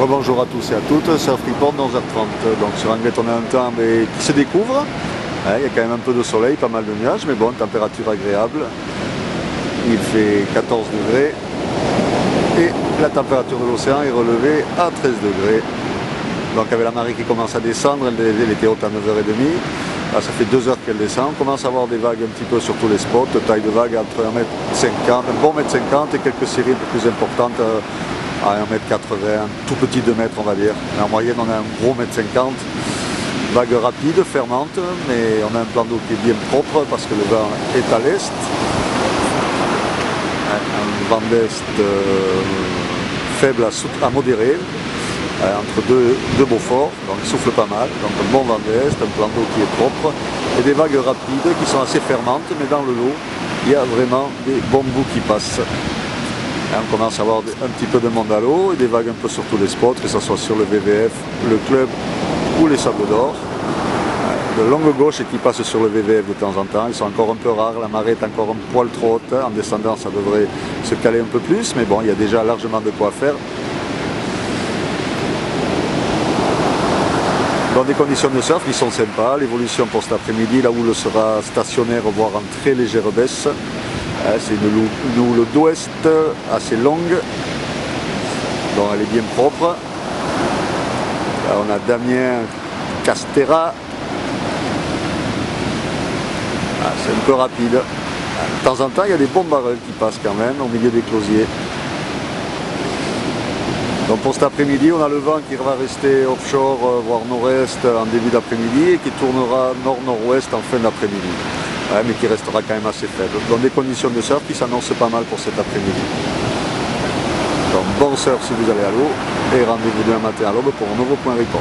Rebonjour à tous et à toutes, Surf Report 11h30. Donc sur Anglet on a un temps qui se découvre. Il y a quand même un peu de soleil, pas mal de nuages, mais bon, température agréable. Il fait 14 degrés et la température de l'océan est relevée à 13 degrés. Donc avec la marée qui commence à descendre, elle était haute à 9h30. Là, ça fait 2 heures qu'elle descend. On commence à avoir des vagues un petit peu sur tous les spots, taille de vague entre 1m50, un bon 1m50 et quelques séries un peu plus importantes à 1m80, un tout petit 2 mètres on va dire. Mais en moyenne on a un gros 1m50. Vague rapide, fermante, mais on a un plan d'eau qui est bien propre parce que le vent est à l'est. Un vent d'est faible à modéré, entre deux Beaufort, donc il souffle pas mal, donc un bon vent d'est, un plan d'eau qui est propre, et des vagues rapides qui sont assez fermantes, mais dans le lot, il y a vraiment des bons bouts qui passent. On commence à avoir un petit peu de monde à l'eau, et des vagues un peu sur tous les spots, que ce soit sur le VVF, le club ou les Sables d'Or. De longues gauches qui passent sur le VVF de temps en temps, ils sont encore un peu rares, la marée est encore un poil trop haute, en descendant ça devrait se caler un peu plus, mais bon, il y a déjà largement de quoi faire. Dans des conditions de surf qui sont sympas, l'évolution pour cet après-midi, la houle sera stationnaire, voire en très légère baisse. C'est une houle d'ouest assez longue, donc elle est bien propre. Là on a Damien Castera. C'est un peu rapide. De temps en temps, il y a des bons barrels qui passent quand même au milieu des closiers. Donc pour cet après-midi, on a le vent qui va rester offshore, voire nord-est en début d'après-midi et qui tournera nord-nord-ouest en fin d'après-midi. Mais qui restera quand même assez faible. Dans des conditions de surf qui s'annoncent pas mal pour cet après-midi. Donc bon surf si vous allez à l'eau et rendez-vous demain matin à l'aube pour un nouveau point report.